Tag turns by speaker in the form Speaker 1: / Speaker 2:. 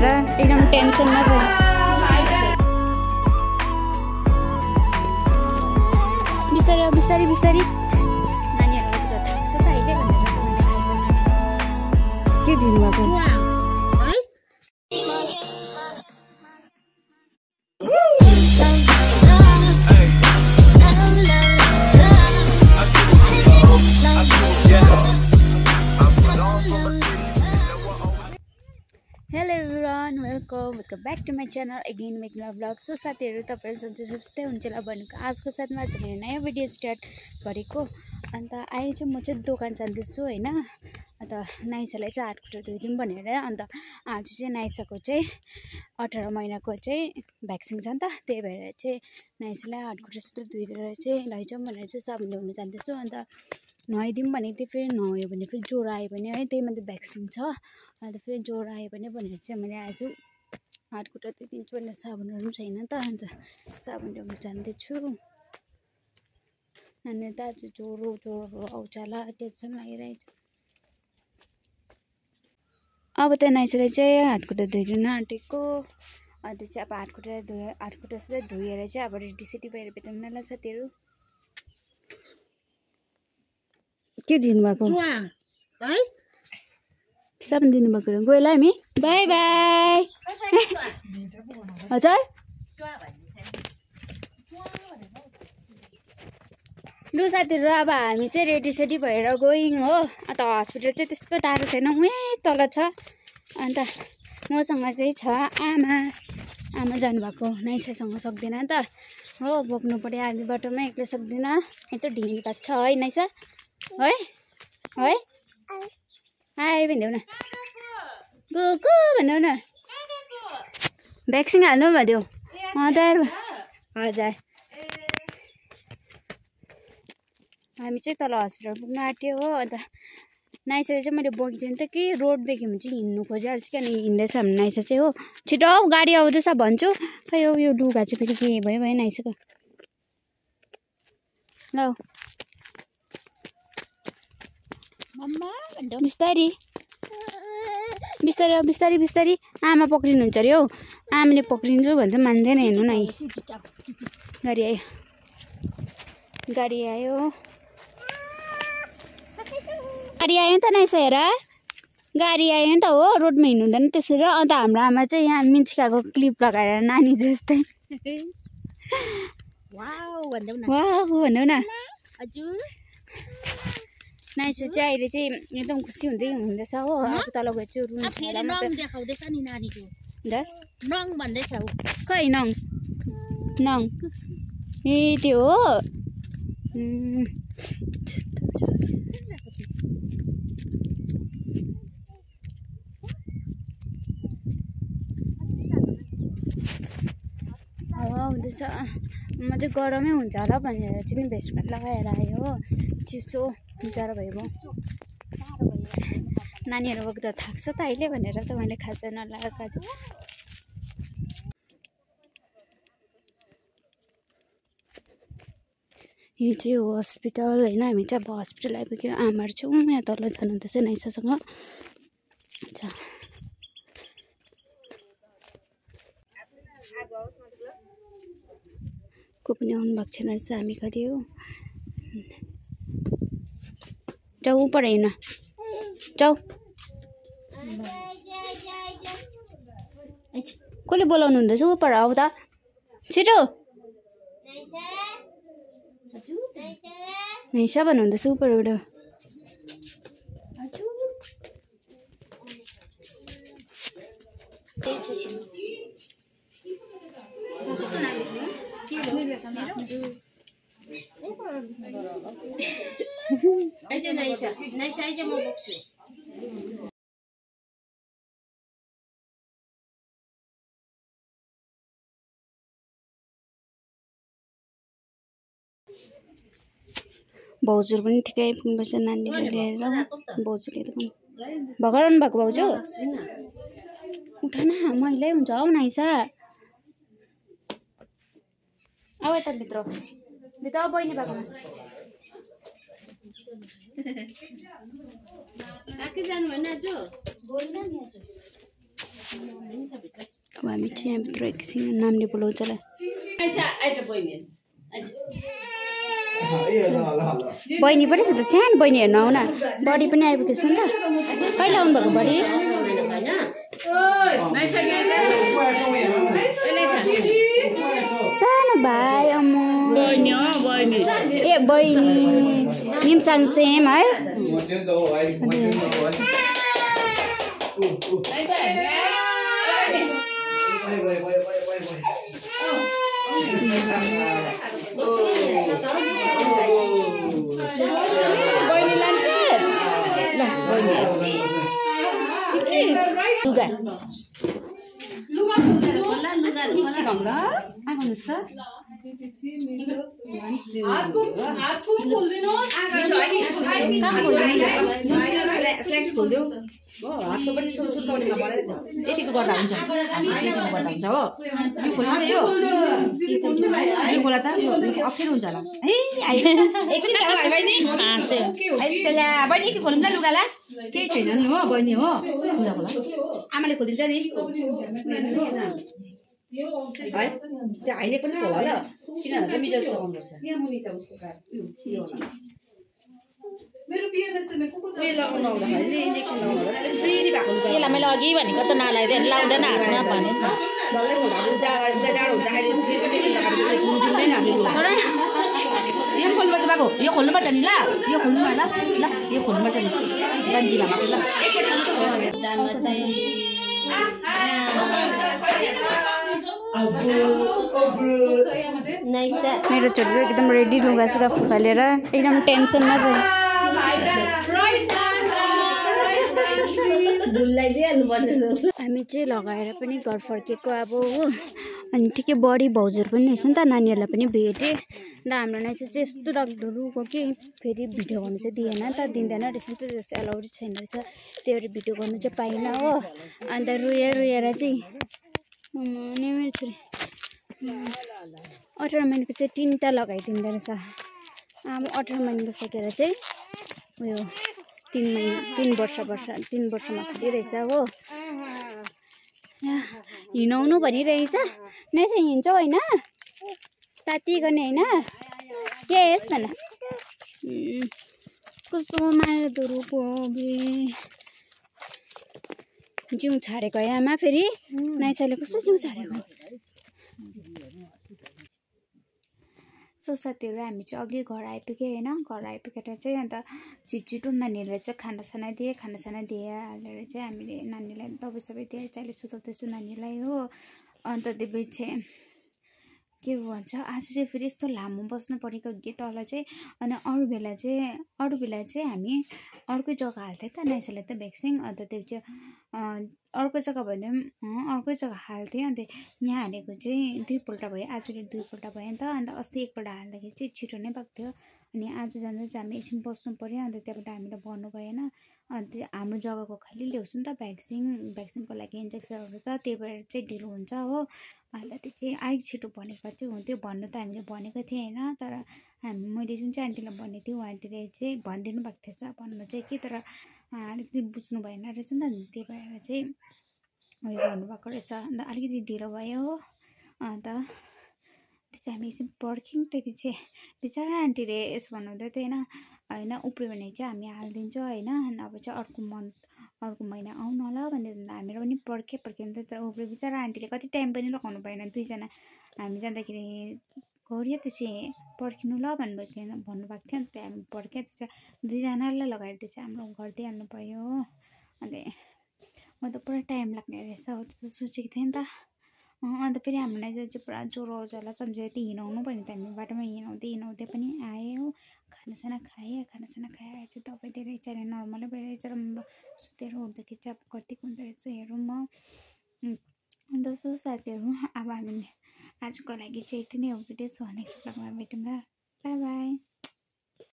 Speaker 1: भनेर एकदम टेन्सनमा छ। बिस्तारै बिस्तारै बिस्तारै नानीहरुको त थाक्छ त अहिले भनेर के दिनुभएको hello everyone, welcome back to my channel again मेघना ब्लग। सो साथीहरू, तपाईहरु सन्चै सुस्तै हुन्छ होला भनेको आजको साथमा आज मैले नयाँ भिडियो स्टार्ट गरेको। अन्त अहिले चाहिँ म चाहिँ दोकान जाँदैछु हैन। अन्त नाइसालाई चाहिँ हातखुट्टा धोइदिउँ भनेर। अन्त आज चाहिँ नाइसाको चाहिँ 18 महिनाको चाहिँ भ्याक्सिन छ नि त, त्यही भएर चाहिँ नाइसालाई हातखुट्टा सुत्ता धोइदिएर चाहिँ लैजाउँ भनेर चाहिँ साबुन ल्याउनु जाँदैछु। अन्त नुहाइदिउँ भनेको थिएँ, फेरि नुहायो भने फेरि ज्वरो आयो भने है, त्यही माथि भ्याक्सिन छ। अन्त फेरि ज्वरो आयो भने भनेर चाहिँ मैले आज हातखुट्टा धोइदिन्छु भनेर साबुनहरू पनि छैन त, अन्त साबुन ल्याउनु जाँदैछु। नानी त आज ज्वरो आउँछ होला, टेन्सन लागिरहेछ। अब त नाइसाले चाहिँ हातखुट्टा धोइदिनु आँटेको। अन्त चाहिँ अब हातखुट्टा सुत्ता धोएर चाहिँ अब रेडी भएर भेटौँ न ल साथीहरू। के दिनुभएको है? साबुन दिनुभएको र गयो ल हामी, बाई बाई। हजुर लु साथीहरू, अब हामी चाहिँ रेडी भएर गयौँ हो। अन्त हस्पिटल चाहिँ त्यस्तो टाढो छैन, उहीँ तल छ। अन्त मसँग चाहिँ छ आमा जानुभएको, नाइसासँग सक्दैन नि त हो, बोक्नु पर्यो आधी बाटोमा, एक्लै सक्दैन। यत्रो ढिँडी भएको छ है नाइसा, है है हाई भनिदेऊ न, गएको भनिदेऊ न, भ्याक्सिन हाल्नु भनिदेऊ। हजुर हामी चाहिँ तल हस्पिटल पुग्न आँट्यो हो। अन्त नाइसाले चाहिँ मैले बोकिदिएँ त कि रोड देख्यो भने चाहिँ हिँड्नु खोजिहाल्छ कि, अनि हिँड्दैछ भने नाइसा चाहिँ हो छिटो आऊ गाडी आउँदैछ भन्छु। खै यो लुगा चाहिँ फेरि के भयो नाइसाको। ल बिस्तारी बिस्तारी बिस्तारी बिस्तारी, आमा पक्रिनुहुन्छ अरे हौ। आमाले पक्रिन्छु भन्छ मान्दैन, हेर्नु न। गाडी आयो नि त नाइसा, हेर गाडी आयो नि त हो। रोडमा हिँड्नु हुँदैन त्यसरी। अन्त हाम्रो आमा चाहिँ यहाँ मिन्चिकाको क्लिप लगाएर नानी जस्तै वाउ भनिदेऊ न। हजुर नाइसा चाहिँ अहिले चाहिँ एकदम खुसी हुँदैछ हो। अब तल गएर चाहिँ रुन्छ देखाउँदैछ नि नानीको नङ भन्दैछ। खै नङ ए त्यो हो। हावा हुँदैछ, म चाहिँ गरमै हुन्छ होला भनेर चाहिँ भेस्ट प्यान्ट लगाएर आयो हो। चिसो जाडो भयो, नानीहरू बोक्दा थाक्छ त अहिले भनेर त मैले खाजा नलागेको आज। यो चाहिँ हो हस्पिटल होइन। हामी चाहिँ अब हस्पिटल आइपुग्यो। आमाहरू चाहिँ यहाँ तल जानुहुँदैछ नाइसासँग। को पनि आउनु भएको छैन रहेछ, हामी खालि हो। जाऊ ऊपर हिँड्न, जाऊ। कसले बोलाउनु हुँदैछ? ऊपर आऊ त छिटो। नाइसा भन्नुहुँदैछ ऊपरबाट। नाइसा म बोक्छु। भाउजूहरू पनि ठिकै आइपुग्नुपर्छ नानीले लिएर। भाउजूले त भर्खर आउनु भएको भाउजू? उठ न, मैलै हुन्छ हौ नाइसा। आऊ यता भित्र बहिनी बाकोमा। आके जानु भएन आज? गएन नि आज। हामी चाहिँ यहाँभित्र एकछिन नामले बोलाउँछ ल बहिनी पनि छ त सानो बहिनी हेर्न आउन बडी पनि आइपुगेको छ नि त कहिले आउनुभएको बडी सानो भाइ अम्मो ए बहिनी निमसाङ सेम है
Speaker 2: हातको पनि सुर्काउनेमा बनाएर यतिको गर्दा हुन्छ गर्दा हुन्छ हो यो खोल्नु यो खोला त अप्ठ्यारो हुन्छ होला है एकछिन बहिनी बहिनी एकछिन खोल्नु ल लुगाला केही छैन नि हो बहिनी हो लुगा खोला आमाले खोलिदिन्छ नि है त्यो हाइले पनि खोला ल किनभने मिजाज लगाउनुपर्छ
Speaker 3: यसलाई मैले अघि भनेको त नलाइदिएँ लाउँदैन हातमा भने
Speaker 2: यो खोल्नुपर्छ बाबु यो खोल्नुपर्छ नि ल यो खोल्नुपर्छ ल यो खोल्नुपर्छ नि गान्जी भामाको ल
Speaker 1: मेरो छोरी एकदम रेडी लुगा सुगा फुकालेर एकदम टेन्सनमा छ हामी चाहिँ लगाएर पनि घर फर्केको अब हो अनि ठिकै बडी भाउजूहरू पनि रहेछ नि त नानीहरूलाई पनि भेटेँ अन्त हाम्रो नानी चाहिँ यस्तो डरलाग्दो रुको कि फेरि भिडियो गर्नु चाहिँ दिएन त दिँदैन रहेछ नि त जस्तो एलाउड छैन रहेछ त्यही भएर भिडियो गर्नु चाहिँ पाइनँ हो अन्त रुएर चाहिँ मेरो छोरी 18 महिनाको चाहिँ 3टा लगाइदिँदो रहेछ अब 18 महिना सकेर चाहिँ उयो 3 वर्षमा खटिरहेछ हो हिँडाउनु भनिरहेछ नै चाहिँ हिँड्छौ होइन ताती गर्ने होइन के यस भन कस्तो माया दुरुको जिउ छाडेको आमा फेरि नाइसाले कस्तो जिउ छाडेको सो साथीहरू हामी चाहिँ अघि घर आइपुग्यो होइन घर आइपुगेर चाहिँ अन्त छिटो नानीहरूलाई चाहिँ खानासाना दिएँ हालेर चाहिँ हामीले नानीलाई दबाई सबै दिएँ चाहिँ सुताउँदैछु नानीलाई हो अन्त त्यो चाहिँ के भन्छ आज चाहिँ फेरि यस्तो लामो बस्नु परेको कि तल चाहिँ अनि अरू बेला चाहिँ हामी अर्कै जग्गा हाल्थ्यो त नाइसाले त भ्याक्सिन अन्त त्यो चाहिँ अर्को जग्गा भन्दा पनि अर्कै जग्गा हाल्थेँ अन्त यहाँ हालेको चाहिँ 2 पल्ट भयो आजले 2 पल्ट भयो नि त अन्त अस्ति एकपल्ट हाल्दाखेरि चाहिँ छिटो नै भएको थियो अनि आज जाँदा चाहिँ हामी एकछिन बस्नु पऱ्यो अन्त त्यहाँबाट हामीले भन्नु भएन अन्त हाम्रो जग्गाको खालि ल्याउँछु नि त भ्याक्सिनको लागि इन्जेक्सनहरू त त्यही भएर चाहिँ ढिलो हुन्छ हो अन्त त्यो चाहिँ अलिक छिटो भनेको चाहिँ हुन्थ्यो भन्नु त हामीले भनेको थिएँ होइन तर मैले जुन चाहिँ आन्टीलाई भनेको थिएँ आन्टीले चाहिँ भनिदिनु भएको थिएछ भन्नु चाहिँ के तर अलिकति बुझ्नु भएन रहेछ नि त त्यही भएर चाहिँ उयो गर्नुभएको रहेछ अन्त अलिकति ढिलो भयो हो अन्त त्यसै हामी एकछिन पर्ख्यौँ त्यसपछि बिचरा आन्टीले यसो भन्नुहुँदै थियो होइन उप्रियो भने चाहिँ हामी हालिदिन्छौँ होइन अब चाहिँ अर्को महिना आउनु होला भनेर हामीहरू पनि पर्ख्यौँ तर उप्रियो बिचरा आन्टीले कति टाइम पनि लगाउनु भएन 2 जना हामी जाँदाखेरि गऱ्यो त्यसै पर्खिनु ल भन्नुभएको थियो त्यहाँ हामी पर्ख्यो त्यसै 2 जनालाई लगाएर त्यसै हाम्रो गरिदिइहाल्नु भयो हो अन्त म त पुरा टाइम लाग्ने रहेछ हो त्यस्तो सोचेको थिएँ नि त अन्त फेरि हामीलाई चाहिँ पुरा ज्वरो आउँछ होला सम्झेर त्यो हिँडाउनु पर्ने त हामी बाटोमा हिँडाउँदै पनि आएँ हो खानासाना खाएँ चाहिँ दबाई दिएर चाहिँ नर्मलै भइरहेछ र म सुतेर हुँदाखेरि चाहिँ अब कतिको हुँदो रहेछ हेरौँ म अन्त सो साथीहरू अब हामी आजको लागि चाहिँ यति नै हो भिडियो छ नेक्स्ट ब्लगमा भेटौँ ल बाई बाई।